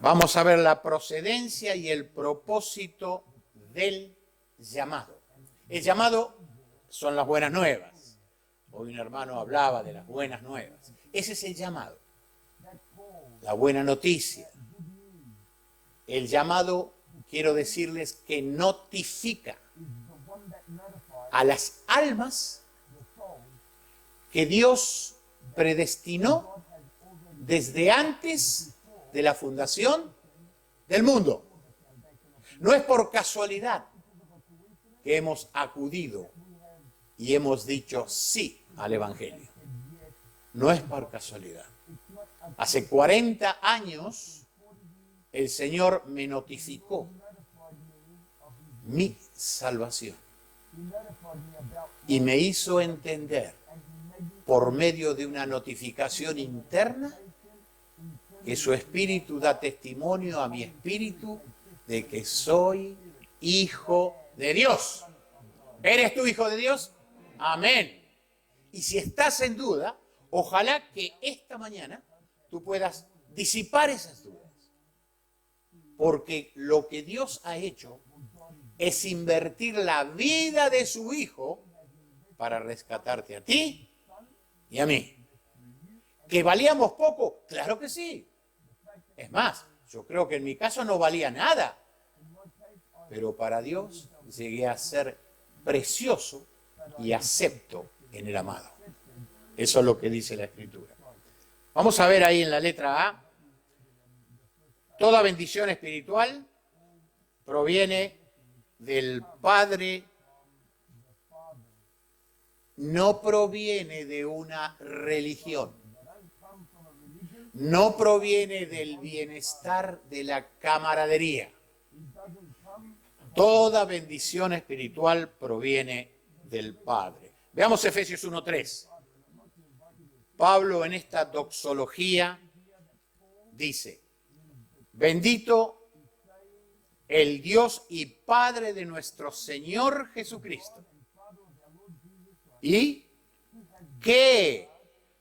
Vamos a ver la procedencia y el propósito del llamado. El llamado son las buenas nuevas. Hoy un hermano hablaba de las buenas nuevas. Ese es el llamado, la buena noticia. El llamado, quiero decirles, que notifica a las almas que Dios predestinó desde antes de la fundación del mundo. No es por casualidad que hemos acudido y hemos dicho sí al Evangelio. No es por casualidad. Hace 40 años el Señor me notificó mi salvación y me hizo entender por medio de una notificación interna que su espíritu da testimonio a mi espíritu de que soy hijo de Dios. ¿Eres tú hijo de Dios? Amén. Y si estás en duda, ojalá que esta mañana tú puedas disipar esas dudas. Porque lo que Dios ha hecho es invertir la vida de su Hijo para rescatarte a ti y a mí. ¿Que valíamos poco? Claro que sí. Es más, yo creo que en mi caso no valía nada. Pero para Dios llegué a ser precioso y acepto en el amado. Eso es lo que dice la Escritura. Vamos a ver ahí en la letra A. Toda bendición espiritual proviene del Padre, no proviene de una religión, no proviene del bienestar de la camaradería. Toda bendición espiritual proviene del Padre. Veamos Efesios 1:3. Pablo en esta doxología dice: bendito el Dios y Padre de nuestro Señor Jesucristo, y que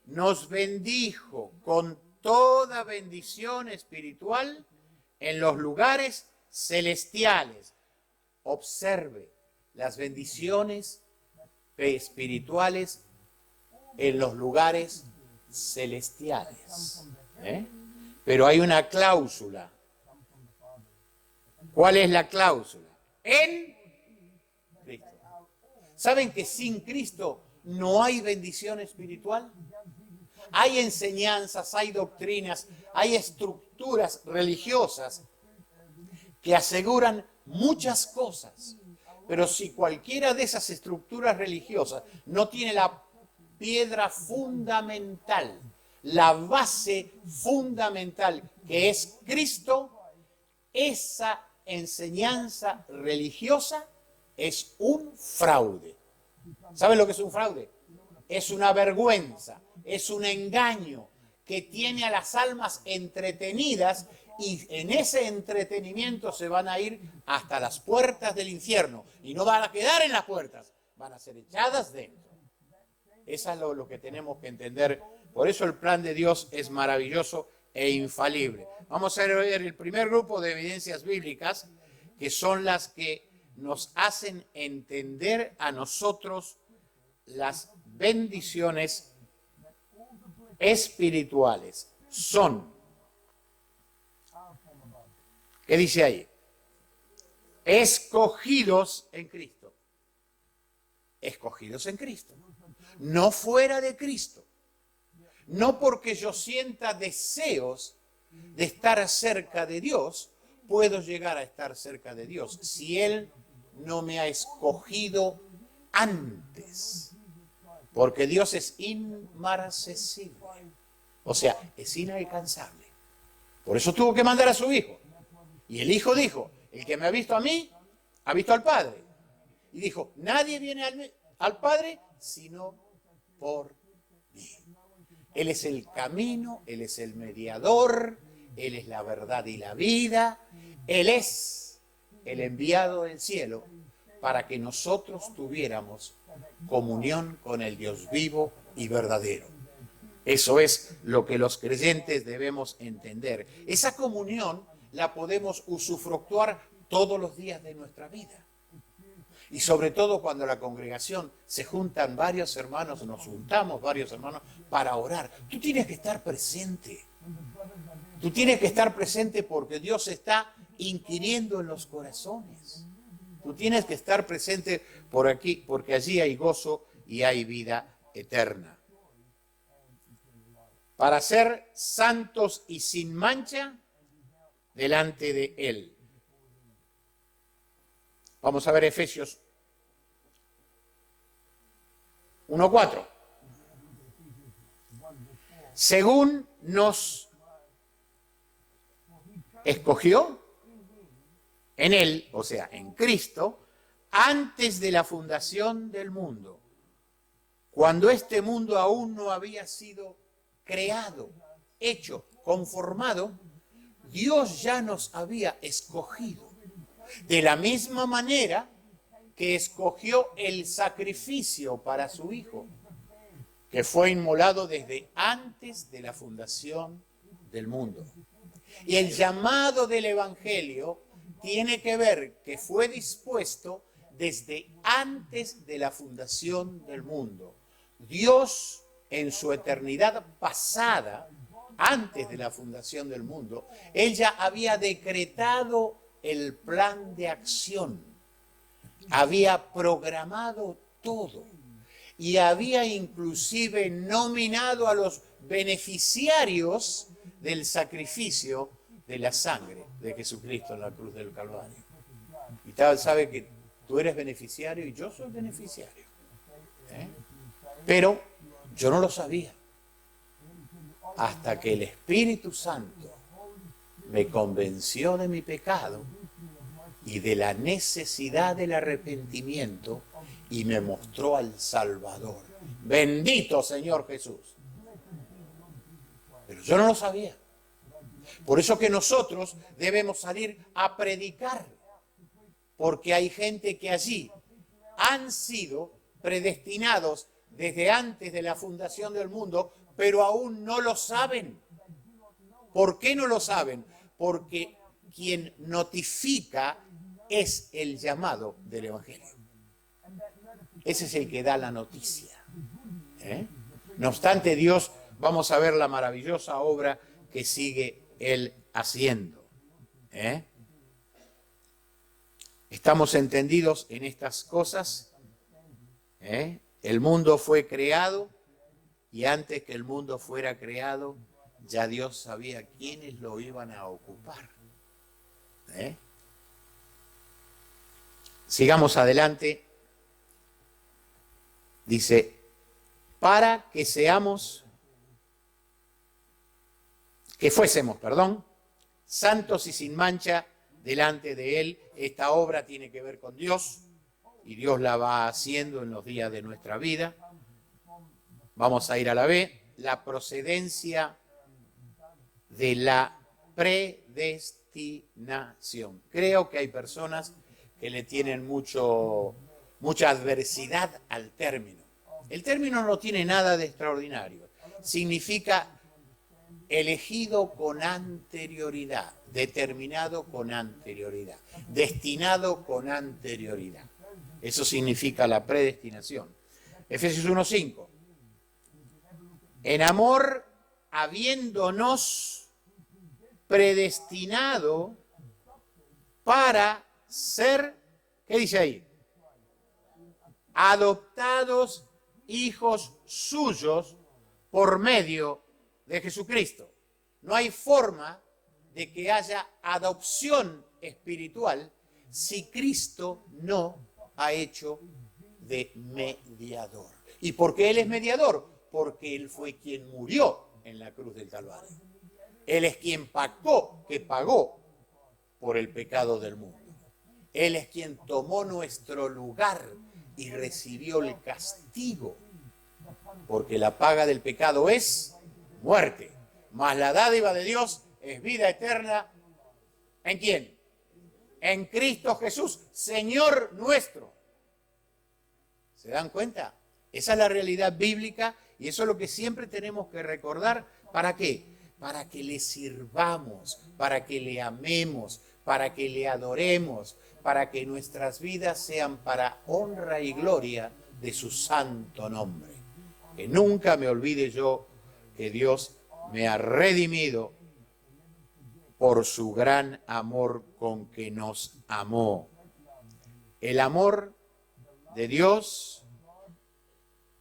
nos bendijo con toda bendición espiritual en los lugares celestiales. Observe las bendiciones espirituales en los lugares celestiales. Pero hay una cláusula. ¿Cuál es la cláusula? En Cristo. ¿Saben que sin Cristo no hay bendición espiritual? Hay enseñanzas, hay doctrinas, hay estructuras religiosas que aseguran muchas cosas. Pero si cualquiera de esas estructuras religiosas no tiene la piedra fundamental, la base fundamental que es Cristo, esa enseñanza religiosa es un fraude. ¿Saben lo que es un fraude? Es una vergüenza, es un engaño que tiene a las almas entretenidas y en ese entretenimiento se van a ir hasta las puertas del infierno y no van a quedar en las puertas, van a ser echadas dentro. Eso es lo que tenemos que entender. Por eso el plan de Dios es maravilloso e infalible. Vamos a ver el primer grupo de evidencias bíblicas, que son las que nos hacen entender a nosotros las bendiciones espirituales. Son, ¿qué dice ahí? Escogidos en Cristo. Escogidos en Cristo. No fuera de Cristo. No porque yo sienta deseos de estar cerca de Dios, puedo llegar a estar cerca de Dios si Él no me ha escogido antes. Porque Dios es inmarcesible. O sea, es inalcanzable. Por eso tuvo que mandar a su Hijo. Y el Hijo dijo: el que me ha visto a mí, ha visto al Padre. Y dijo: nadie viene al Padre sino por mí. Él es el camino, Él es el mediador, Él es la verdad y la vida. Él es el enviado del cielo para que nosotros tuviéramos comunión con el Dios vivo y verdadero. Eso es lo que los creyentes debemos entender. Esa comunión la podemos usufructuar todos los días de nuestra vida. Y sobre todo cuando la congregación se juntan varios hermanos, nos juntamos varios hermanos para orar. Tú tienes que estar presente. Tú tienes que estar presente porque Dios está inquiriendo en los corazones. Tú tienes que estar presente por aquí, porque allí hay gozo y hay vida eterna. Para ser santos y sin mancha delante de Él. Vamos a ver Efesios 1:4. Según nos escogió en Él, o sea, en Cristo, antes de la fundación del mundo, cuando este mundo aún no había sido creado, hecho, conformado, Dios ya nos había escogido. De la misma manera que escogió el sacrificio para su Hijo, que fue inmolado desde antes de la fundación del mundo. Y el llamado del Evangelio tiene que ver que fue dispuesto desde antes de la fundación del mundo. Dios, en su eternidad pasada, antes de la fundación del mundo, Él ya había decretado el plan de acción, había programado todo y había inclusive nominado a los beneficiarios del sacrificio de la sangre de Jesucristo en la cruz del Calvario. Y tal sabe que tú eres beneficiario y yo soy beneficiario. Pero yo no lo sabía hasta que el Espíritu Santo me convenció de mi pecado y de la necesidad del arrepentimiento y me mostró al Salvador. Bendito Señor Jesús. Pero yo no lo sabía. Por eso que nosotros debemos salir a predicar, porque hay gente que allí han sido predestinados desde antes de la fundación del mundo, pero aún no lo saben. ¿Por qué no lo saben? Porque quien notifica es el llamado del Evangelio. Ese es el que da la noticia. No obstante, Dios, vamos a ver la maravillosa obra que sigue Él haciendo. ¿Estamos entendidos en estas cosas? El mundo fue creado y antes que el mundo fuera creado, ya Dios sabía quiénes lo iban a ocupar. Sigamos adelante. Dice, para que fuésemos, santos y sin mancha delante de Él. Esta obra tiene que ver con Dios y Dios la va haciendo en los días de nuestra vida. Vamos a ir a la B, la procedencia de la predestinación. Creo que hay personas que le tienen mucha adversidad al término. El término no tiene nada de extraordinario. Significa elegido con anterioridad, determinado con anterioridad, destinado con anterioridad. Eso significa la predestinación. Efesios 1:5. En amor, habiéndonos predestinado para ser, ¿qué dice ahí? Adoptados hijos suyos por medio de Jesucristo. No hay forma de que haya adopción espiritual si Cristo no ha hecho de mediador. ¿Y por qué Él es mediador? Porque Él fue quien murió en la cruz del Calvario. Él es quien pagó por el pecado del mundo. Él es quien tomó nuestro lugar y recibió el castigo. Porque la paga del pecado es muerte. Mas la dádiva de Dios es vida eterna. ¿En quién? En Cristo Jesús, Señor nuestro. ¿Se dan cuenta? Esa es la realidad bíblica y eso es lo que siempre tenemos que recordar. ¿Para qué? para que le sirvamos, para que le amemos, para que le adoremos, para que nuestras vidas sean para honra y gloria de su santo nombre. Que nunca me olvide yo que Dios me ha redimido por su gran amor con que nos amó. El amor de Dios,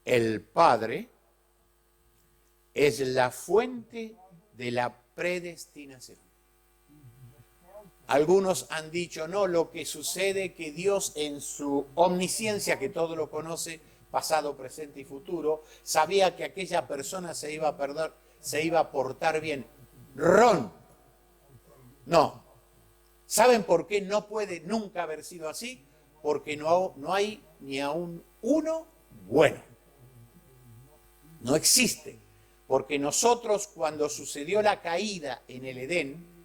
el Padre, es la fuente de la predestinación. Algunos han dicho, no, lo que sucede es que Dios en su omnisciencia, que todo lo conoce, pasado, presente y futuro, sabía que aquella persona se iba a portar bien. Ron. No. ¿Saben por qué no puede nunca haber sido así? Porque no hay ni aún uno bueno. No existe. Porque nosotros, cuando sucedió la caída en el Edén,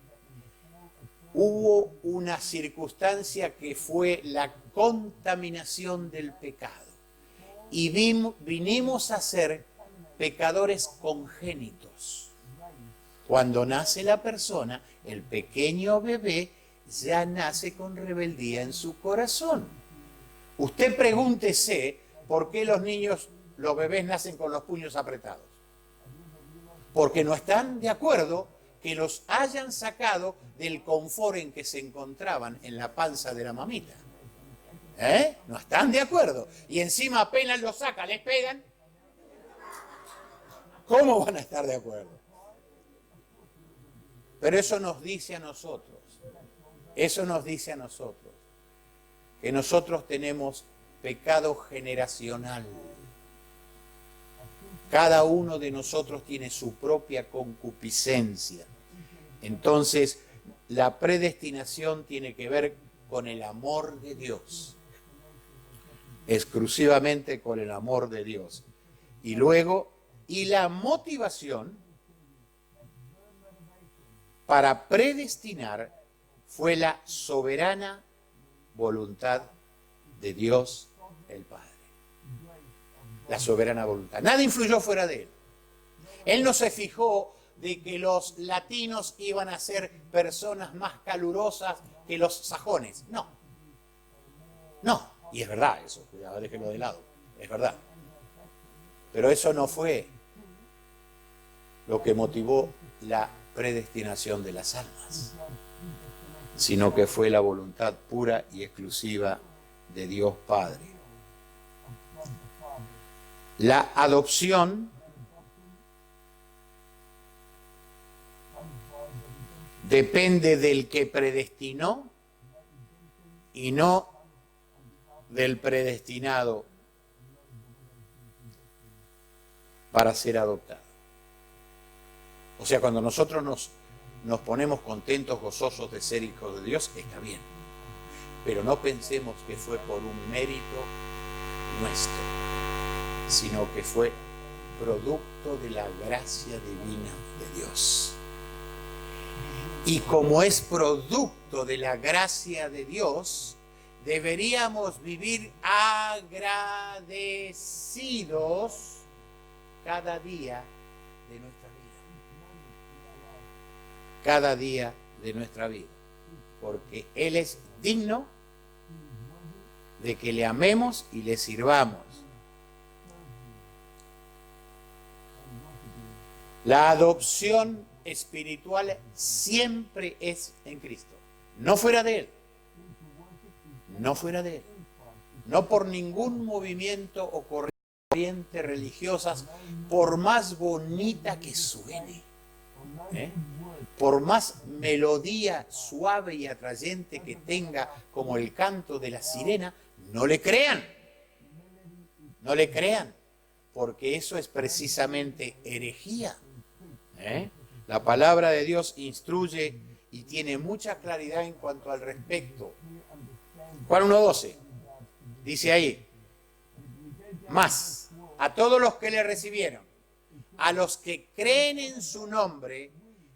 hubo una circunstancia que fue la contaminación del pecado. Y vinimos a ser pecadores congénitos. Cuando nace la persona, el pequeño bebé ya nace con rebeldía en su corazón. Usted pregúntese por qué los bebés nacen con los puños apretados. Porque no están de acuerdo que los hayan sacado del confort en que se encontraban en la panza de la mamita. No están de acuerdo. Y encima apenas los saca, les pegan. ¿Cómo van a estar de acuerdo? Pero eso nos dice a nosotros, que nosotros tenemos pecado generacional. Cada uno de nosotros tiene su propia concupiscencia. Entonces, la predestinación tiene que ver con el amor de Dios. Exclusivamente con el amor de Dios. Y luego, la motivación para predestinar fue la soberana voluntad de Dios el Padre. La soberana voluntad. Nada influyó fuera de él. Él no se fijó de que los latinos iban a ser personas más calurosas que los sajones. No. No. Y es verdad eso. Cuidado, déjenlo de lado. Es verdad. Pero eso no fue lo que motivó la predestinación de las almas, sino que fue la voluntad pura y exclusiva de Dios Padre. La adopción depende del que predestinó y no del predestinado para ser adoptado. O sea, cuando nosotros nos ponemos contentos, gozosos de ser hijos de Dios, está bien. Pero no pensemos que fue por un mérito nuestro, sino que fue producto de la gracia divina de Dios. Y como es producto de la gracia de Dios, deberíamos vivir agradecidos cada día de nuestra vida. Cada día de nuestra vida. Porque Él es digno de que le amemos y le sirvamos. La adopción espiritual siempre es en Cristo. No fuera de Él. No fuera de Él. No por ningún movimiento o corriente religiosas, por más bonita que suene. Por más melodía suave y atrayente que tenga, como el canto de la sirena, no le crean. No le crean, porque eso es precisamente herejía. La palabra de Dios instruye y tiene mucha claridad en cuanto al respecto. Juan 1:12 dice ahí: mas a todos los que le recibieron, a los que creen en su nombre,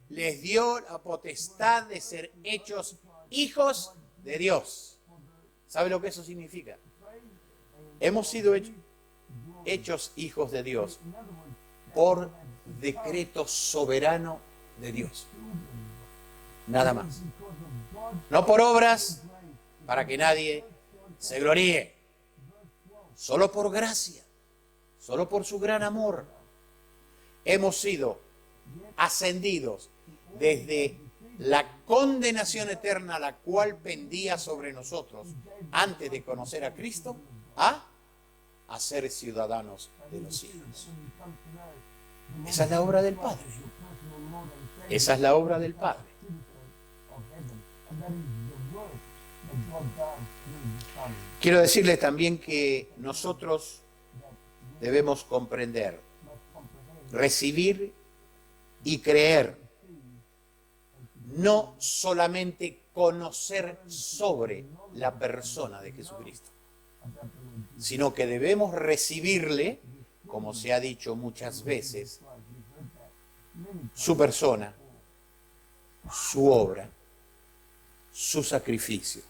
les dio la potestad de ser hechos hijos de Dios. ¿Sabe lo que eso significa? Hemos sido hechos hijos de Dios por decreto soberano de Dios. Nada más. No por obras, para que nadie se gloríe. Solo por gracia, solo por su gran amor. Hemos sido ascendidos desde la condenación eterna, la cual pendía sobre nosotros antes de conocer a Cristo, a ser ciudadanos de los cielos. Esa es la obra del Padre. Esa es la obra del Padre. Quiero decirles también que nosotros debemos comprender, recibir y creer, no solamente conocer sobre la persona de Jesucristo, sino que debemos recibirle, como se ha dicho muchas veces, su persona, su obra, su sacrificio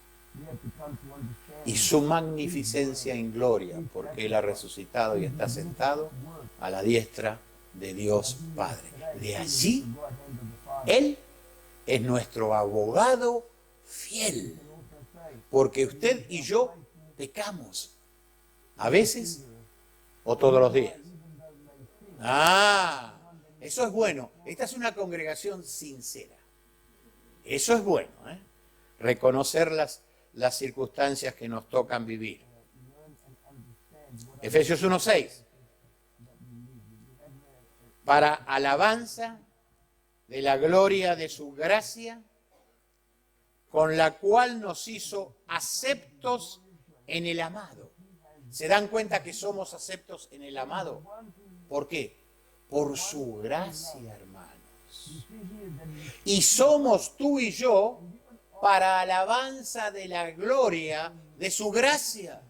y su magnificencia en gloria, porque Él ha resucitado y está sentado a la diestra de Dios Padre. De allí, Él es nuestro abogado fiel, porque usted y yo pecamos, a veces o todos los días. Eso es bueno. Esta es una congregación sincera. Eso es bueno, ¿eh? Reconocer las circunstancias que nos tocan vivir. Efesios 1:6. Para alabanza de la gloria de su gracia, con la cual nos hizo aceptos en el amado. ¿Se dan cuenta que somos aceptos en el amado? ¿Por qué? Por su gracia, hermanos. Y somos tú y yo para alabanza de la gloria de su gracia.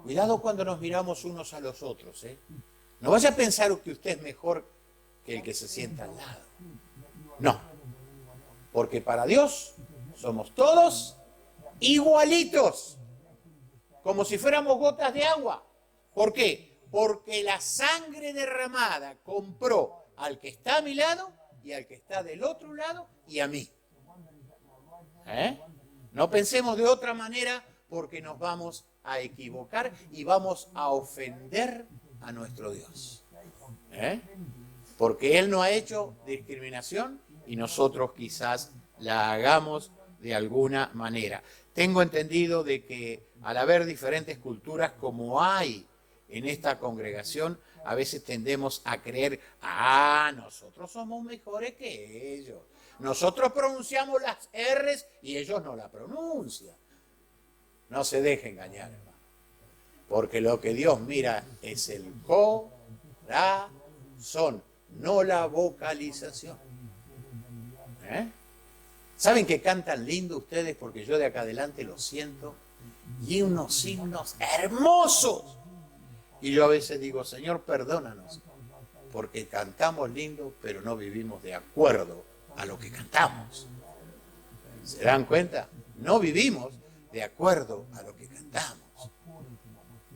Cuidado cuando nos miramos unos a los otros, ¿eh? No vaya a pensar que usted es mejor que el que se sienta al lado. No, porque para Dios somos todos igualitos, como si fuéramos gotas de agua. ¿Por qué? Porque la sangre derramada compró al que está a mi lado y al que está del otro lado y a mí. No pensemos de otra manera, porque nos vamos a equivocar y vamos a ofender a nuestro Dios. Porque Él no ha hecho discriminación y nosotros quizás la hagamos de alguna manera. Tengo entendido de que al haber diferentes culturas como hay en esta congregación, a veces tendemos a creer, nosotros somos mejores que ellos. Nosotros pronunciamos las R's y ellos no la pronuncian. No se deje engañar, hermano. Porque lo que Dios mira es el corazón, no la vocalización. ¿Saben que cantan lindo ustedes? Porque yo de acá adelante lo siento. Y unos himnos hermosos. Y yo a veces digo, Señor, perdónanos, porque cantamos lindo, pero no vivimos de acuerdo a lo que cantamos. ¿Se dan cuenta? No vivimos de acuerdo a lo que cantamos.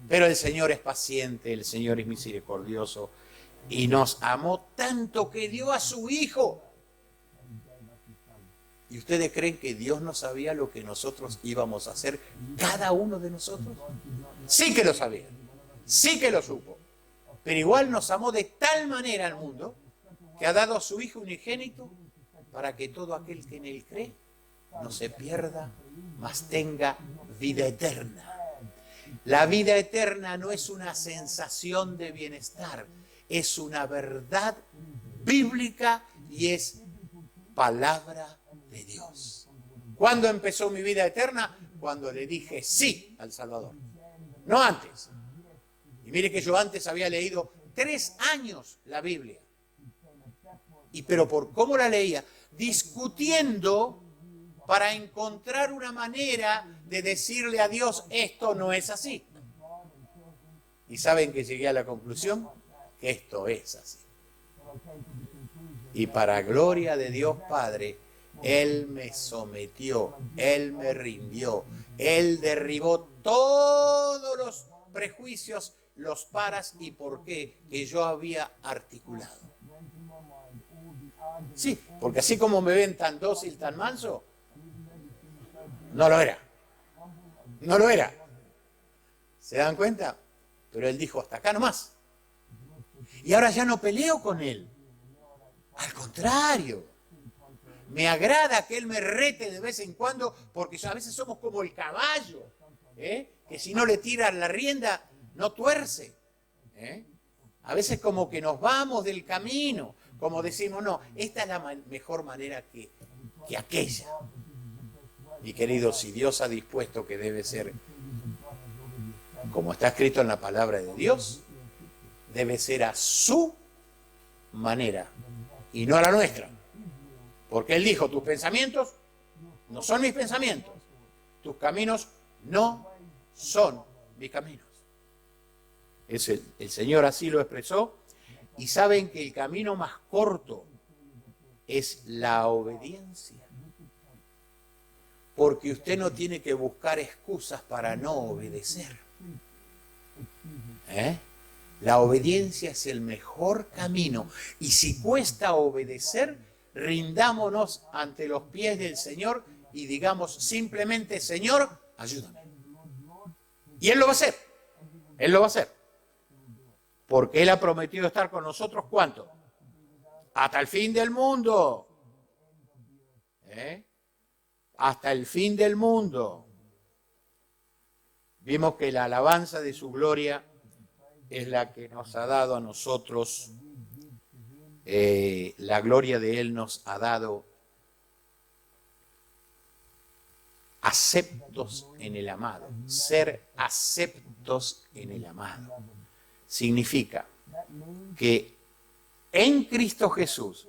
Pero el Señor es paciente, el Señor es misericordioso y nos amó tanto que dio a su Hijo. ¿Y ustedes creen que Dios no sabía lo que nosotros íbamos a hacer, cada uno de nosotros? Sí que lo sabía, sí que lo supo. Pero igual nos amó de tal manera al mundo que ha dado a su Hijo unigénito para que todo aquel que en Él cree no se pierda, mas tenga vida eterna. La vida eterna no es una sensación de bienestar, es una verdad bíblica y es palabra de Dios. ¿Cuándo empezó mi vida eterna? Cuando le dije sí al Salvador, no antes. Y mire que yo antes había leído 3 años la Biblia. Pero por cómo la leía, discutiendo para encontrar una manera de decirle a Dios, esto no es así. ¿Y saben que llegué a la conclusión? Que esto es así. Y para gloria de Dios Padre, Él me sometió, Él me rindió, Él derribó todos los prejuicios, los paras y por qué que yo había articulado. Sí, porque así como me ven tan dócil, tan manso, no lo era. No lo era. ¿Se dan cuenta? Pero él dijo, hasta acá nomás. Y ahora ya no peleo con él. Al contrario. Me agrada que él me rete de vez en cuando, porque a veces somos como el caballo, que si no le tiran la rienda, no tuerce. A veces como que nos vamos del camino, como decimos, no, esta es la mejor manera que aquella. Mi querido, si Dios ha dispuesto que debe ser como está escrito en la palabra de Dios, debe ser a su manera y no a la nuestra. Porque Él dijo, tus pensamientos no son mis pensamientos, tus caminos no son mis caminos. El Señor así lo expresó, y saben que el camino más corto es la obediencia. Porque usted no tiene que buscar excusas para no obedecer. La obediencia es el mejor camino. Y si cuesta obedecer, rindámonos ante los pies del Señor y digamos simplemente, Señor, ayúdame. Y Él lo va a hacer. Él lo va a hacer. Porque Él ha prometido estar con nosotros, ¿cuánto? Hasta el fin del mundo. Hasta el fin del mundo. Vimos que la alabanza de su gloria es la que nos ha dado a nosotros, la gloria de Él nos ha dado aceptos en el amado. Ser aceptos en el amado significa que en Cristo Jesús,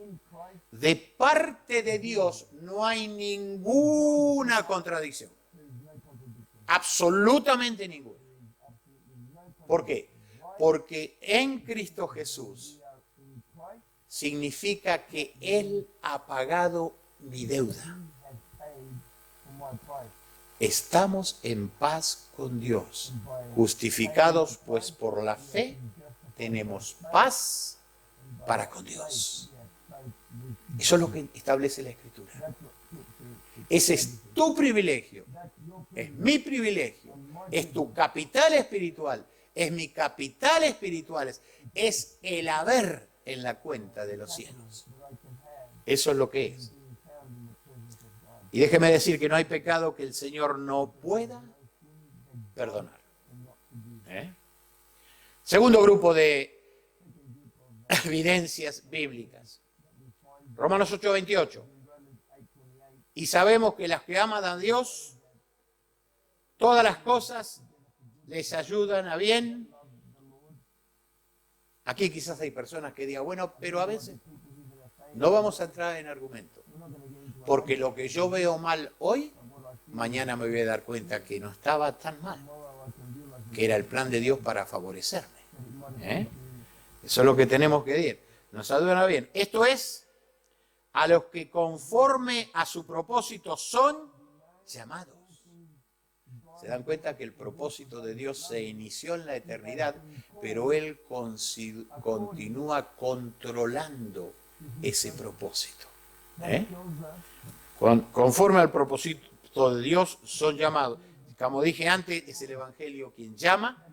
de parte de Dios, no hay ninguna contradicción. Absolutamente ninguna. ¿Por qué? Porque en Cristo Jesús significa que Él ha pagado mi deuda. Estamos en paz con Dios. Justificados pues por la fe, tenemos paz para con Dios. Eso es lo que establece la Escritura. Ese es tu privilegio. Es mi privilegio. Es tu capital espiritual. Es mi capital espiritual. Es el haber en la cuenta de los cielos. Eso es lo que es. Y déjeme decir que no hay pecado que el Señor no pueda perdonar. Segundo grupo de evidencias bíblicas. Romanos 8:28. Y sabemos que las que aman a Dios, todas las cosas les ayudan a bien. Aquí quizás hay personas que digan, bueno, pero a veces no vamos a entrar en argumento. Porque lo que yo veo mal hoy, mañana me voy a dar cuenta que no estaba tan mal. Que era el plan de Dios para favorecerme. Eso es lo que tenemos que decir. Nos ayudan a bien. Esto es a los que conforme a su propósito son llamados. Se dan cuenta que el propósito de Dios se inició en la eternidad, pero Él continúa controlando ese propósito. Conforme al propósito de Dios son llamados. Como dije antes, es el Evangelio quien llama,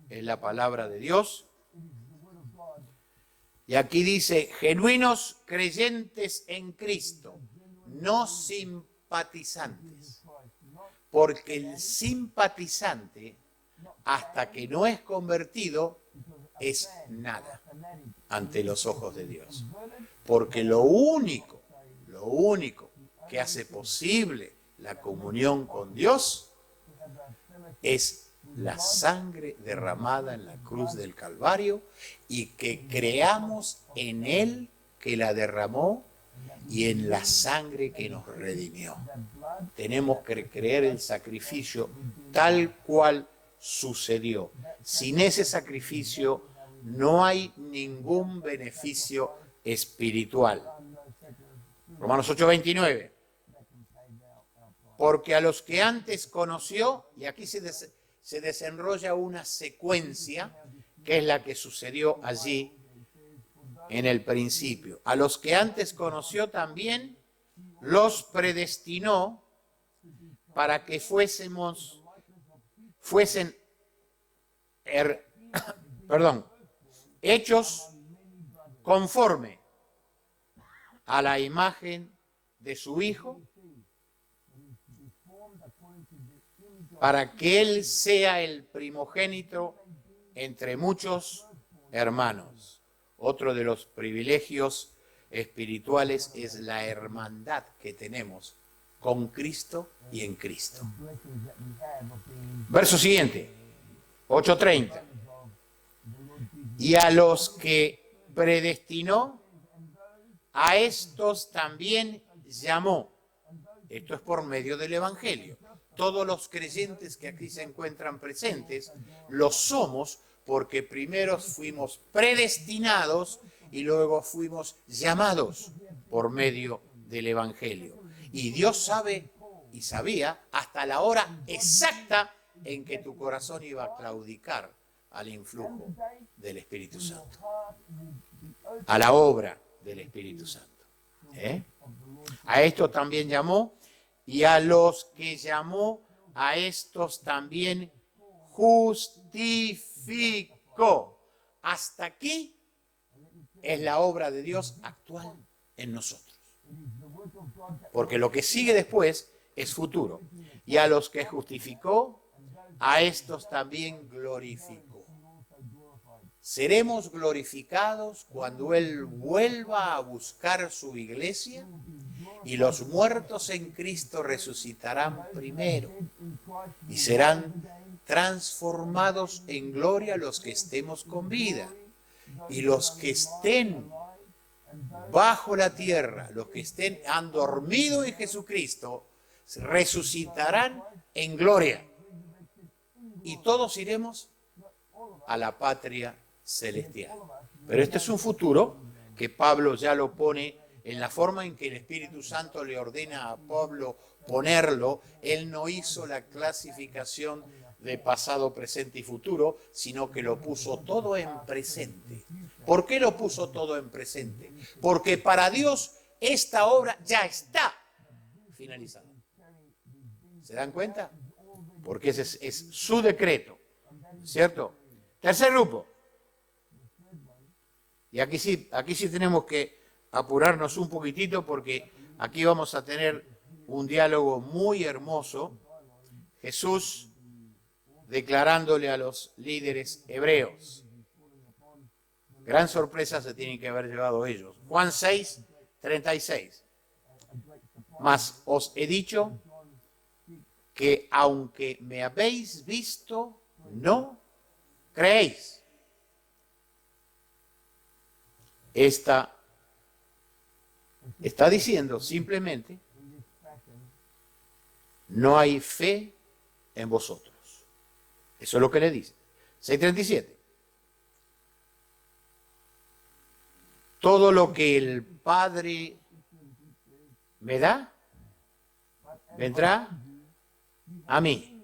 es la palabra de Dios. Y aquí dice, genuinos creyentes en Cristo, no simpatizantes. Porque el simpatizante, hasta que no es convertido, es nada ante los ojos de Dios. Porque lo único que hace posible la comunión con Dios es la sangre derramada en la cruz del Calvario y que creamos en Él que la derramó y en la sangre que nos redimió. Tenemos que creer el sacrificio tal cual sucedió. Sin ese sacrificio no hay ningún beneficio espiritual. Romanos 8:29. Porque a los que antes conoció, y aquí se desenrolla una secuencia, que es la que sucedió allí en el principio. A los que antes conoció también los predestinó para que fuesen hechos conforme a la imagen de su Hijo, para que Él sea el primogénito entre muchos hermanos. Otro de los privilegios espirituales es la hermandad que tenemos con Cristo y en Cristo. Verso siguiente, 8:30. Y a los que predestinó, a estos también llamó. Esto es por medio del Evangelio. Todos los creyentes que aquí se encuentran presentes, lo somos porque primero fuimos predestinados y luego fuimos llamados por medio del Evangelio. Y Dios sabe y sabía hasta la hora exacta en que tu corazón iba a claudicar al influjo del Espíritu Santo, a la obra del Espíritu Santo. A esto también llamó, y a los que llamó, a estos también justificó. Hasta aquí es la obra de Dios actual en nosotros. Porque lo que sigue después es futuro. Y a los que justificó, a estos también glorificó. Seremos glorificados cuando Él vuelva a buscar su iglesia, y los muertos en Cristo resucitarán primero y serán transformados en gloria los que estemos con vida, y los que estén bajo la tierra, los que han dormido en Jesucristo, resucitarán en gloria, y todos iremos a la patria celestial. Pero este es un futuro que Pablo ya lo pone en la forma en que el Espíritu Santo le ordena a Pablo ponerlo. Él no hizo la clasificación de pasado, presente y futuro, sino que lo puso todo en presente. ¿Por qué lo puso todo en presente? Porque para Dios esta obra ya está finalizada. ¿Se dan cuenta? Porque ese es su decreto, ¿cierto? Tercer grupo. Y aquí sí tenemos que apurarnos un poquitito, porque aquí vamos a tener un diálogo muy hermoso. Jesús declarándole a los líderes hebreos. Gran sorpresa se tienen que haber llevado ellos. Juan 6:36. Mas os he dicho que aunque me habéis visto, no creéis. Está diciendo simplemente, no hay fe en vosotros. Eso es lo que le dice. 6:37. Todo lo que el Padre me da, vendrá a mí.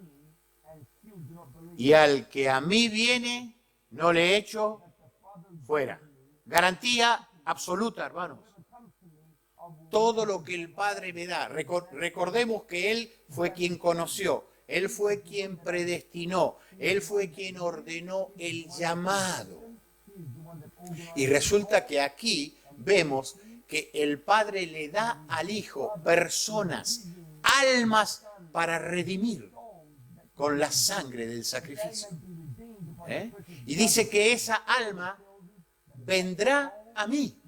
Y al que a mí viene, no le echo fuera. Garantía absoluta, hermanos. Todo lo que el Padre me da. Recordemos que Él fue quien conoció, Él fue quien predestinó, Él fue quien ordenó el llamado. Y resulta que aquí vemos que el Padre le da al Hijo personas, almas para redimir con la sangre del sacrificio. Y dice que esa alma vendrá a mí.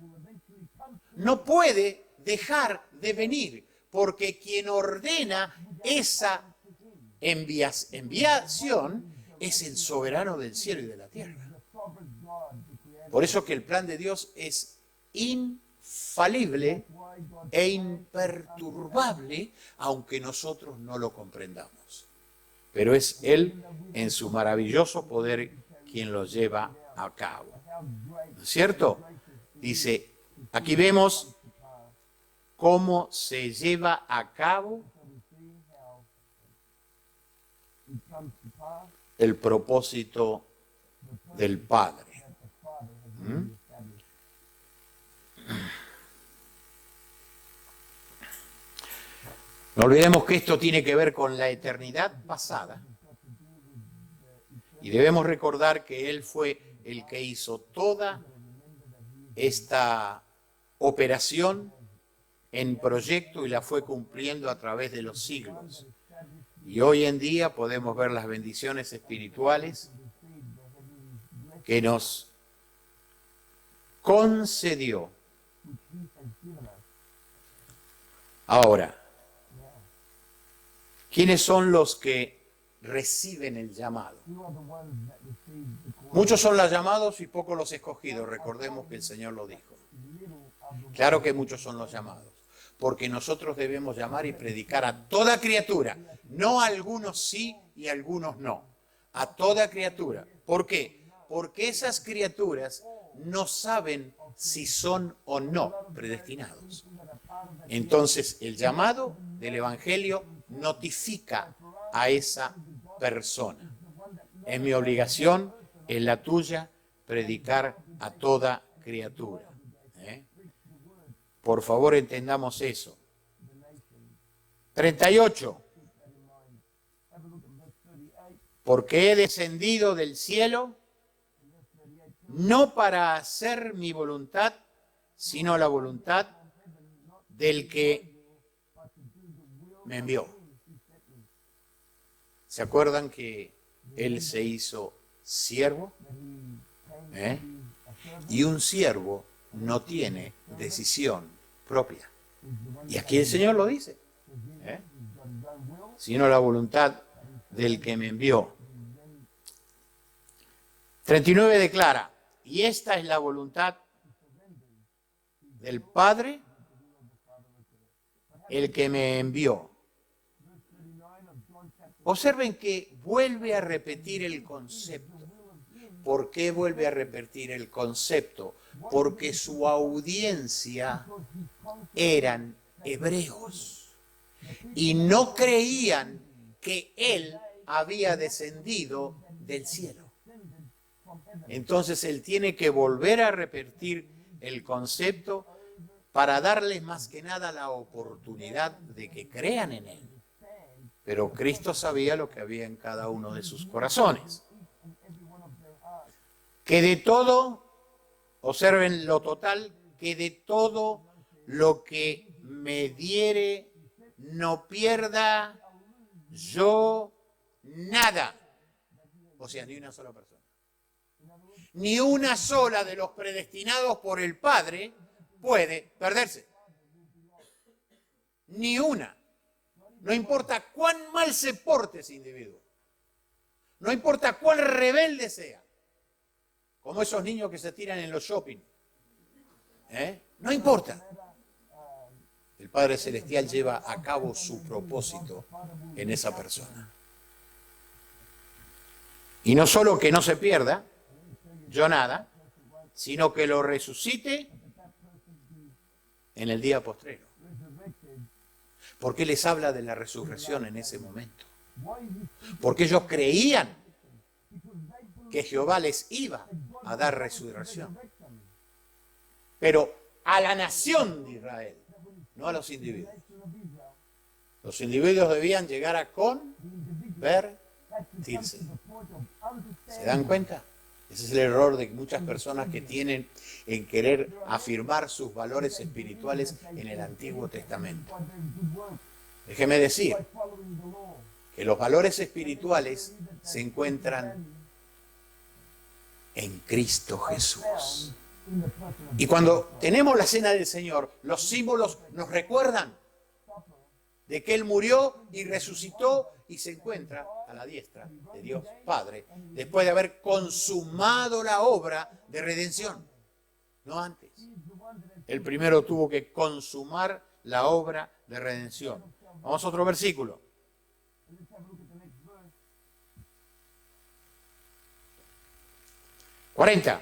No puede dejar de venir, porque quien ordena esa enviación es el soberano del cielo y de la tierra. Por eso que el plan de Dios es infalible e imperturbable, aunque nosotros no lo comprendamos. Pero es Él, en su maravilloso poder, quien lo lleva a cabo. ¿No es cierto? Dice, aquí vemos cómo se lleva a cabo el propósito del Padre. No olvidemos que esto tiene que ver con la eternidad pasada. Y debemos recordar que Él fue el que hizo toda esta operación en proyecto y la fue cumpliendo a través de los siglos. Y hoy en día podemos ver las bendiciones espirituales que nos concedió. Ahora, ¿quiénes son los que reciben el llamado? Muchos son los llamados y pocos los escogidos. Recordemos que el Señor lo dijo. Claro que muchos son los llamados, porque nosotros debemos llamar y predicar a toda criatura, no a algunos sí y a algunos no, a toda criatura. ¿Por qué? Porque esas criaturas no saben si son o no predestinados. Entonces, el llamado del Evangelio notifica a esa persona. Es mi obligación, es la tuya, predicar a toda criatura. Por favor, entendamos eso. 38. Porque he descendido del cielo no para hacer mi voluntad, sino la voluntad del que me envió. ¿Se acuerdan que Él se hizo siervo? Y un siervo no tiene decisión propia. Y aquí el Señor lo dice. Sino la voluntad del que me envió. 39 declara, y esta es la voluntad del Padre, el que me envió. Observen que vuelve a repetir el concepto. ¿Por qué vuelve a repetir el concepto? Porque su audiencia eran hebreos y no creían que Él había descendido del cielo. Entonces Él tiene que volver a repetir el concepto para darles más que nada la oportunidad de que crean en Él. Pero Cristo sabía lo que había en cada uno de sus corazones. Que de todo, observen lo total, que de todo lo que me diere no pierda yo nada. O sea, ni una sola persona. Ni una sola de los predestinados por el Padre puede perderse. Ni una. No importa cuán mal se porte ese individuo. No importa cuán rebelde sea. Como esos niños que se tiran en los shopping. No importa. El Padre Celestial lleva a cabo su propósito en esa persona. Y no solo que no se pierda, yo nada, sino que lo resucite en el día postrero. ¿Por qué les habla de la resurrección en ese momento? Porque ellos creían que Jehová les iba a dar resurrección. Pero a la nación de Israel, no a los individuos. Los individuos debían llegar a convertirse. ¿Se dan cuenta? Ese es el error de muchas personas que tienen en querer afirmar sus valores espirituales en el Antiguo Testamento. Déjeme decir que los valores espirituales se encuentran en Cristo Jesús. Y cuando tenemos la cena del Señor, los símbolos nos recuerdan de que Él murió y resucitó y se encuentra a la diestra de Dios Padre, después de haber consumado la obra de redención. No antes. El primero tuvo que consumar la obra de redención. Vamos a otro versículo. ¡40!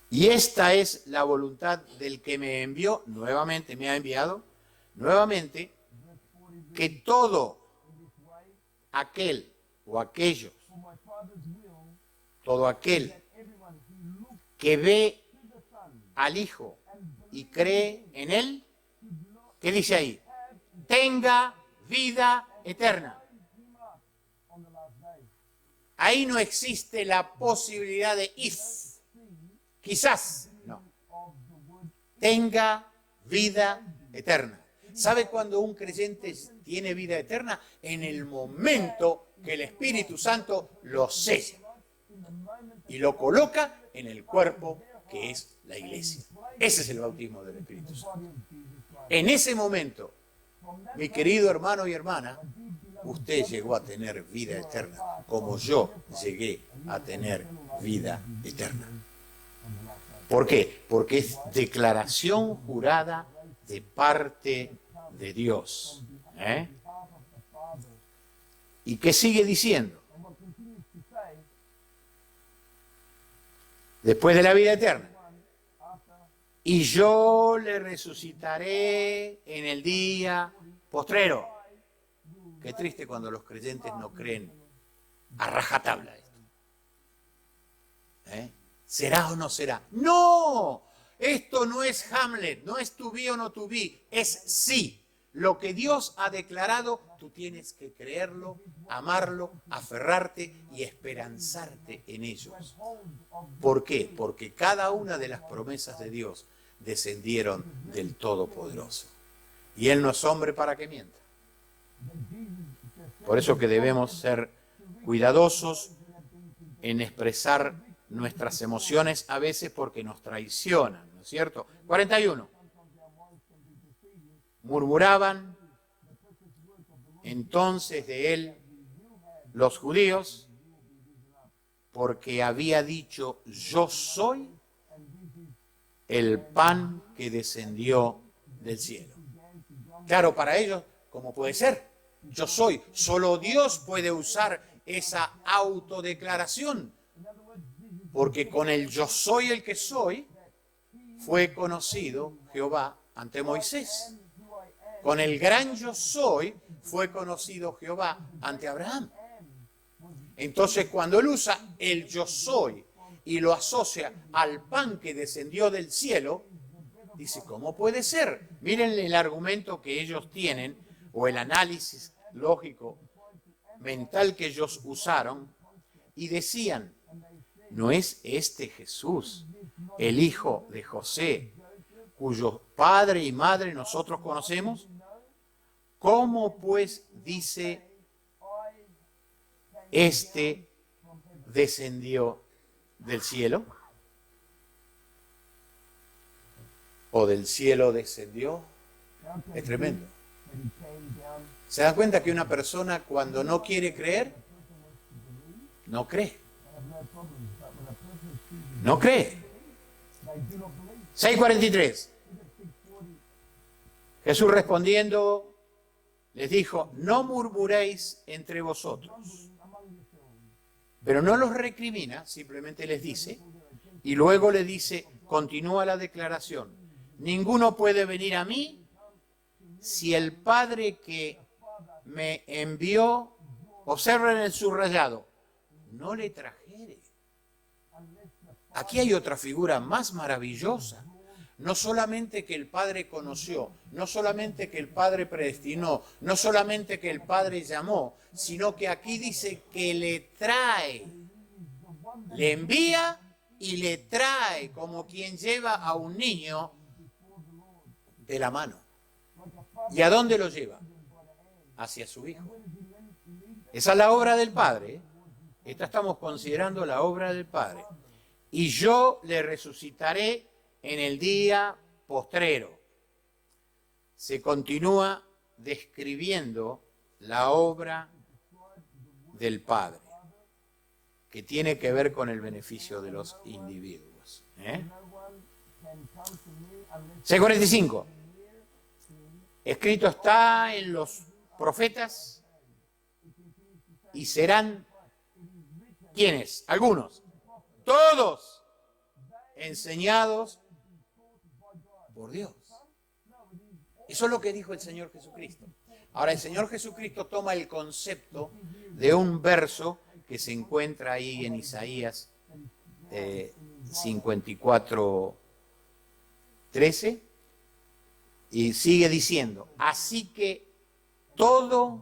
Y esta es la voluntad del que me envió, nuevamente me ha enviado, nuevamente, que todo aquel o aquellos, todo aquel que ve al Hijo y cree en Él, ¿qué dice ahí? tenga vida eterna. Ahí no existe la posibilidad de if, quizás, no. Tenga vida eterna. ¿Sabe cuándo un creyente tiene vida eterna? En el momento que el Espíritu Santo lo sella y lo coloca en el cuerpo que es la iglesia. Ese es el bautismo del Espíritu Santo. En ese momento, mi querido hermano y hermana, usted llegó a tener vida eterna, como yo llegué a tener vida eterna. ¿Por qué? Porque es declaración jurada de parte de Dios. ¿Y qué sigue diciendo? Después de la vida eterna. Y yo le resucitaré en el día postrero. Qué triste cuando los creyentes no creen a rajatabla esto. ¿Será o no será? ¡No! Esto no es Hamlet, no es to be o no to be, es sí. Lo que Dios ha declarado, tú tienes que creerlo, amarlo, aferrarte y esperanzarte en ellos. ¿Por qué? Porque cada una de las promesas de Dios descendieron del Todopoderoso. Y Él no es hombre para que mienta. Por eso que debemos ser cuidadosos en expresar nuestras emociones a veces porque nos traicionan, ¿no es cierto? 41. Murmuraban entonces de él los judíos porque había dicho, yo soy el pan que descendió del cielo. Claro, para ellos, ¿cómo puede ser? Yo soy. Solo Dios puede usar esa autodeclaración. Porque con el yo soy el que soy, fue conocido Jehová ante Moisés. Con el gran yo soy, fue conocido Jehová ante Abraham. Entonces, cuando él usa el yo soy y lo asocia al pan que descendió del cielo, dice, ¿cómo puede ser? Miren el argumento que ellos tienen, o el análisis lógico, mental que ellos usaron, y decían, ¿no es este Jesús, el hijo de José, cuyo padre y madre nosotros conocemos? ¿Cómo pues dice, este descendió del cielo? ¿O del cielo descendió? Es tremendo. ¿Se dan cuenta que una persona cuando no quiere creer, no cree? No cree. 6:43. Jesús respondiendo les dijo, no murmuréis entre vosotros. Pero no los recrimina, simplemente les dice, y luego le dice, continúa la declaración, ninguno puede venir a mí si el Padre que me envió, observen el subrayado, no le trajere. Aquí hay otra figura más maravillosa. No solamente que el Padre conoció, no solamente que el Padre predestinó, no solamente que el Padre llamó, sino que aquí dice que le trae, le envía y le trae como quien lleva a un niño de la mano. ¿Y a dónde lo lleva? Hacia su Hijo. Esa es la obra del Padre. Esta estamos considerando la obra del Padre. Y yo le resucitaré en el día postrero. Se continúa describiendo la obra del Padre, que tiene que ver con el beneficio de los individuos. 6:45. Escrito está en los profetas y serán, ¿quiénes? Algunos, todos enseñados por Dios. Eso es lo que dijo el Señor Jesucristo. Ahora, el Señor Jesucristo toma el concepto de un verso que se encuentra ahí en Isaías 54:13 y sigue diciendo, así que todo,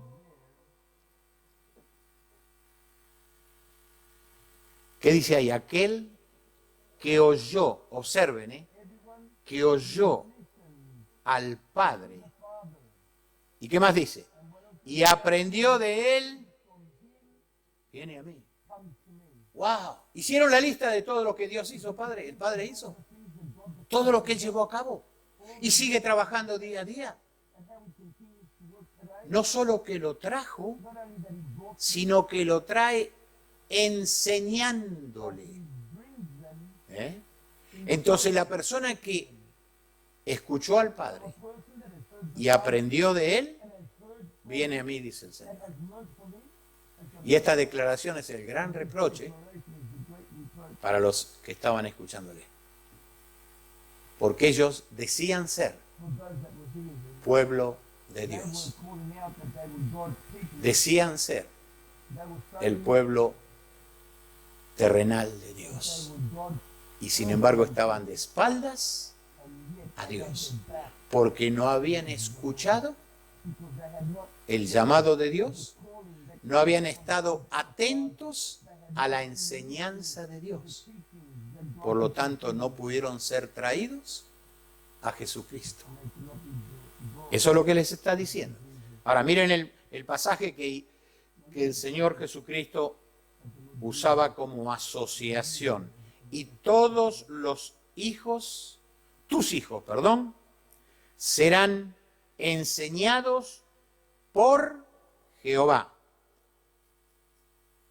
¿qué dice ahí? Aquel que oyó, observen, que oyó al Padre. ¿Y qué más dice? Y aprendió de él, viene a mí. ¡Wow! ¿Hicieron la lista de todo lo que Dios hizo, Padre? El Padre hizo. Todo lo que Él llevó a cabo. Y sigue trabajando día a día. No solo que lo trajo, sino que lo trae enseñándole. Entonces la persona que escuchó al Padre y aprendió de Él, viene a mí, dice el Señor. Y esta declaración es el gran reproche para los que estaban escuchándole. Porque ellos decían ser pueblo de Dios. Decían ser el pueblo terrenal de Dios. Y sin embargo estaban de espaldas a Dios. Porque no habían escuchado el llamado de Dios. No habían estado atentos a la enseñanza de Dios. Por lo tanto, no pudieron ser traídos a Jesucristo. Eso es lo que les está diciendo. Ahora, miren el pasaje que el Señor Jesucristo usaba como asociación. Y todos los hijos, tus hijos, perdón, serán enseñados por Jehová.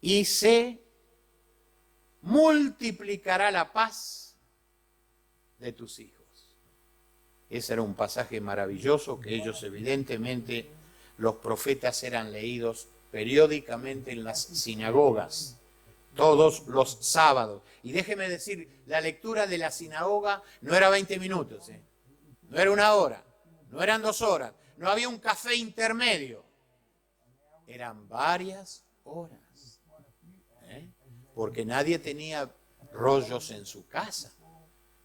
Y se multiplicará la paz de tus hijos. Ese era un pasaje maravilloso que ellos evidentemente, los profetas eran leídos periódicamente en las sinagogas, todos los sábados. Y déjeme decir, la lectura de la sinagoga no era 20 minutos, no era una hora, no eran 2 horas, no había un café intermedio, eran varias horas. Porque nadie tenía rollos en su casa.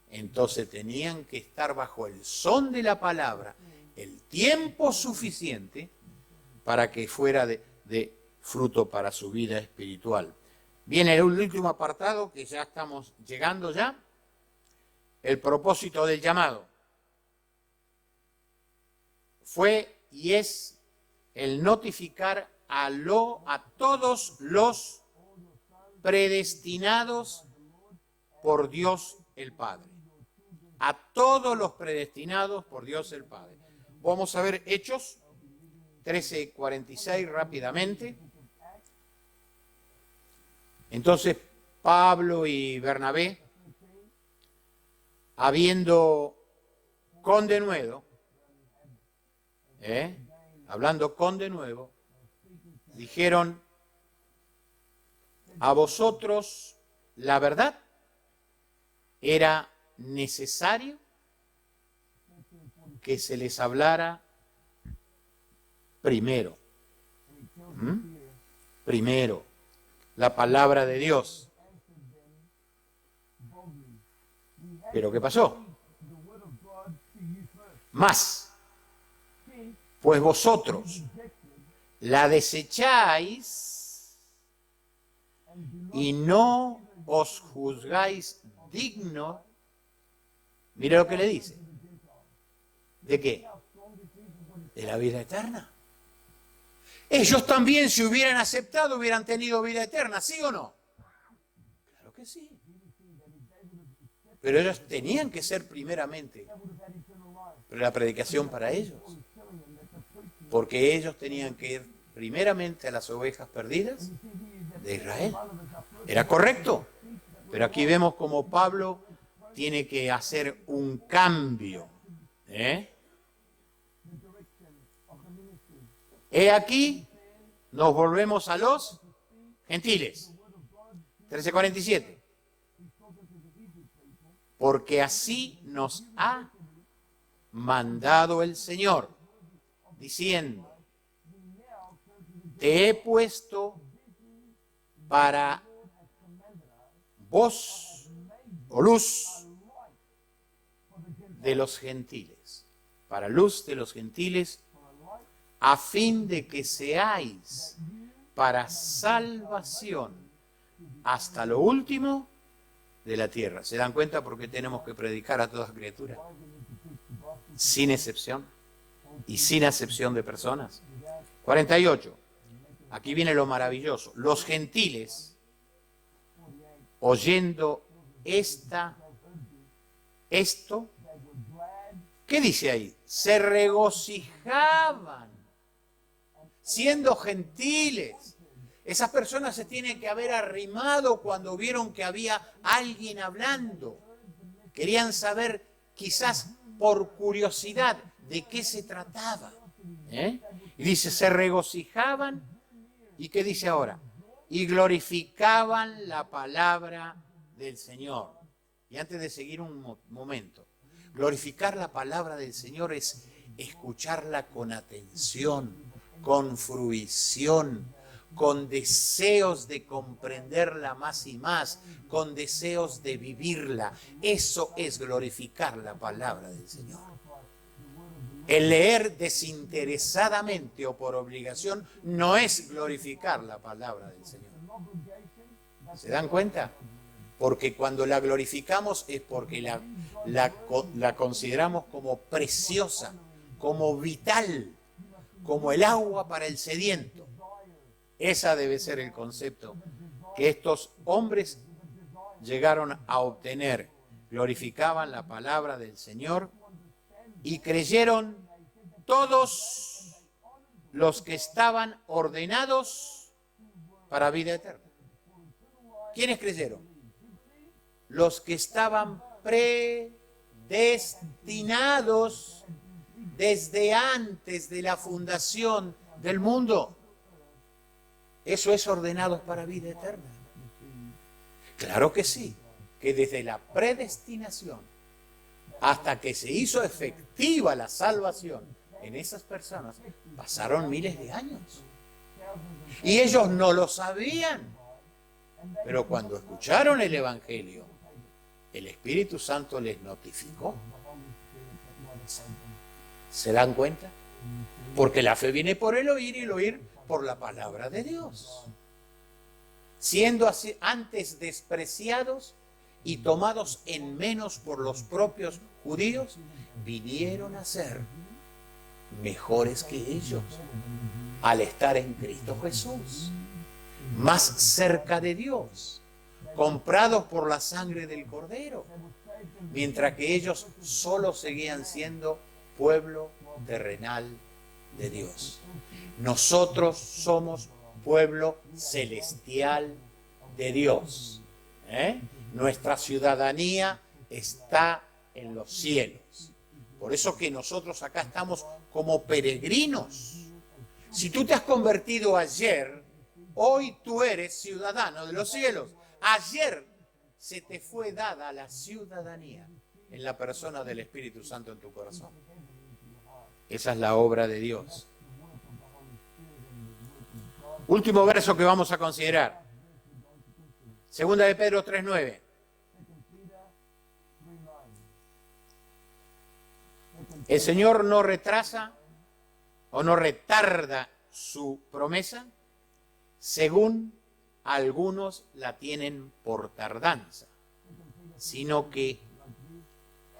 Entonces tenían que estar bajo el son de la palabra el tiempo suficiente para que fuera de fruto para su vida espiritual. Viene el último apartado, que ya estamos llegando ya, el propósito del llamado. Fue y es el notificar a todos los predestinados por Dios el Padre. A todos los predestinados por Dios el Padre. Vamos a ver Hechos 13:46 rápidamente. Entonces Pablo y Bernabé, habiendo con denuedo, hablando con denuedo, dijeron: a vosotros la verdad era necesario que se les hablara primero. Primero, la palabra de Dios. Pero ¿qué pasó? Más, pues vosotros la desecháis y no os juzgáis digno. Mire lo que le dice. ¿De qué? De la vida eterna. Ellos también, si hubieran aceptado, hubieran tenido vida eterna, ¿sí o no? Claro que sí. Pero ellos tenían que ser primeramente. Pero la predicación para ellos. Porque ellos tenían que ir primeramente a las ovejas perdidas de Israel. ¿Era correcto? Pero aquí vemos como Pablo tiene que hacer un cambio. He aquí, nos volvemos a los gentiles. 13:47. Porque así nos ha mandado el Señor, diciendo: te he puesto para voz o luz de los gentiles, para luz de los gentiles, a fin de que seáis para salvación hasta lo último de la tierra. ¿Se dan cuenta por qué tenemos que predicar a toda criatura? Sin excepción y sin acepción de personas. 48. Aquí viene lo maravilloso. Los gentiles, oyendo esto, ¿qué dice ahí? Se regocijaban, siendo gentiles. Esas personas se tienen que haber arrimado cuando vieron que había alguien hablando. Querían saber, quizás por curiosidad, de qué se trataba. Y dice, se regocijaban. ¿Y qué dice ahora? Y glorificaban la palabra del Señor. Y antes de seguir un momento, glorificar la palabra del Señor es escucharla con atención, con fruición, con deseos de comprenderla más y más, con deseos de vivirla. Eso es glorificar la palabra del Señor. El leer desinteresadamente o por obligación no es glorificar la palabra del Señor. ¿Se dan cuenta? Porque cuando la glorificamos es porque la consideramos como preciosa, como vital, como el agua para el sediento. Esa debe ser el concepto que estos hombres llegaron a obtener. Glorificaban la palabra del Señor y creyeron todos los que estaban ordenados para vida eterna. ¿Quiénes creyeron? Los que estaban predestinados desde antes de la fundación del mundo. ¿Eso es ordenados para vida eterna? Claro que sí, que desde la predestinación hasta que se hizo efectiva la salvación en esas personas, pasaron miles de años. Y ellos no lo sabían. Pero cuando escucharon el Evangelio, el Espíritu Santo les notificó. ¿Se dan cuenta? Porque la fe viene por el oír y el oír por la palabra de Dios. Siendo así antes despreciados y tomados en menos por los propios judíos, vinieron a ser mejores que ellos al estar en Cristo Jesús, más cerca de Dios, comprados por la sangre del Cordero, mientras que ellos solo seguían siendo pueblo terrenal de Dios. Nosotros somos pueblo celestial de Dios. Nuestra ciudadanía está en los cielos. Por eso que nosotros acá estamos como peregrinos. Si tú te has convertido ayer, hoy tú eres ciudadano de los cielos. Ayer se te fue dada la ciudadanía en la persona del Espíritu Santo en tu corazón. Esa es la obra de Dios. Último verso que vamos a considerar. Segunda de Pedro 3:9. El Señor no retrasa o no retarda su promesa, según algunos la tienen por tardanza, sino que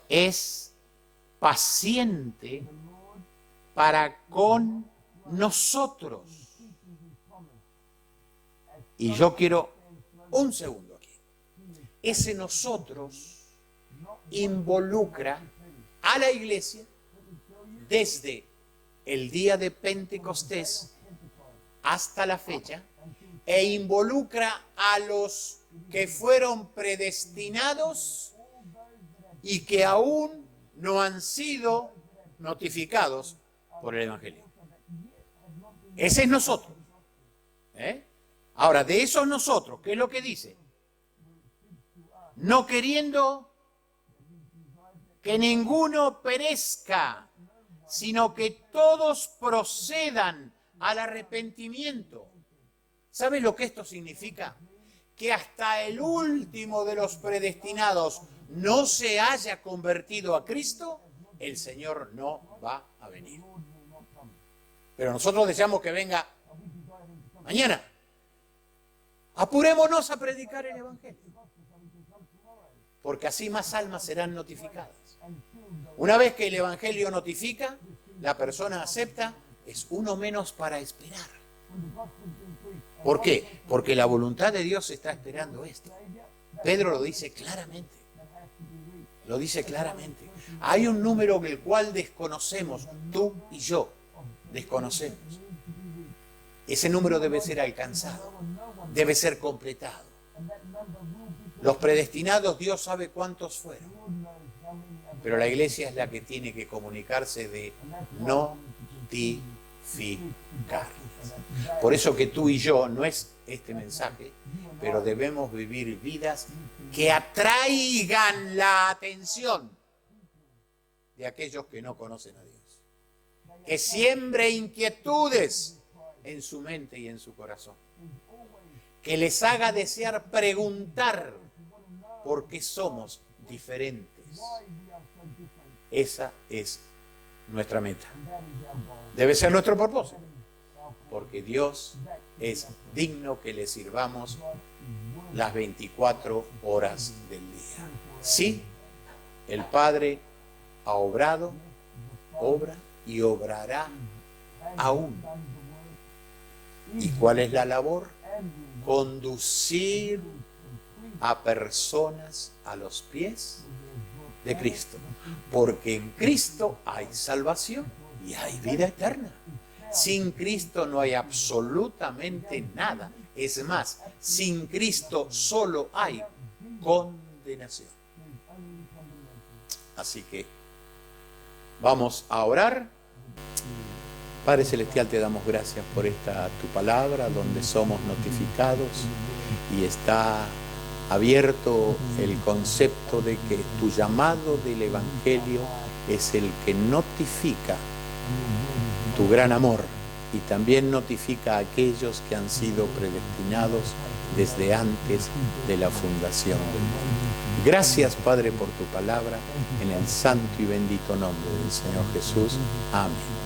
es paciente para con nosotros. Y yo quiero un segundo aquí. Ese nosotros involucra a la iglesia desde el día de Pentecostés hasta la fecha e involucra a los que fueron predestinados y que aún no han sido notificados por el Evangelio. Ese es nosotros. Ahora, de esos nosotros, ¿qué es lo que dice? No queriendo que ninguno perezca, sino que todos procedan al arrepentimiento. ¿Sabe lo que esto significa? Que hasta el último de los predestinados no se haya convertido a Cristo, el Señor no va a venir. Pero nosotros deseamos que venga mañana. Apurémonos a predicar el Evangelio, porque así más almas serán notificadas. Una vez que el Evangelio notifica, la persona acepta, es uno menos para esperar. ¿Por qué? Porque la voluntad de Dios está esperando esto. Pedro lo dice claramente. Lo dice claramente. Hay un número el cual desconocemos, tú y yo desconocemos. Ese número debe ser alcanzado, debe ser completado. Los predestinados, Dios sabe cuántos fueron. Pero la iglesia es la que tiene que comunicarse de notificar. Por eso que tú y yo, no es este mensaje, pero debemos vivir vidas que atraigan la atención de aquellos que no conocen a Dios. Que siembre inquietudes en su mente y en su corazón. Que les haga desear preguntar por qué somos diferentes. Esa es nuestra meta. Debe ser nuestro propósito. Porque Dios es digno que le sirvamos las 24 horas del día. Sí, el Padre ha obrado, obra y obrará aún. ¿Y cuál es la labor? Conducir a personas a los pies de Cristo. Porque en Cristo hay salvación y hay vida eterna. Sin Cristo no hay absolutamente nada. Es más, sin Cristo solo hay condenación. Así que vamos a orar. Padre Celestial, te damos gracias por esta tu palabra, donde somos notificados y está abierto el concepto de que tu llamado del Evangelio es el que notifica tu gran amor y también notifica a aquellos que han sido predestinados desde antes de la fundación del mundo. Gracias, Padre, por tu palabra, en el santo y bendito nombre del Señor Jesús. Amén.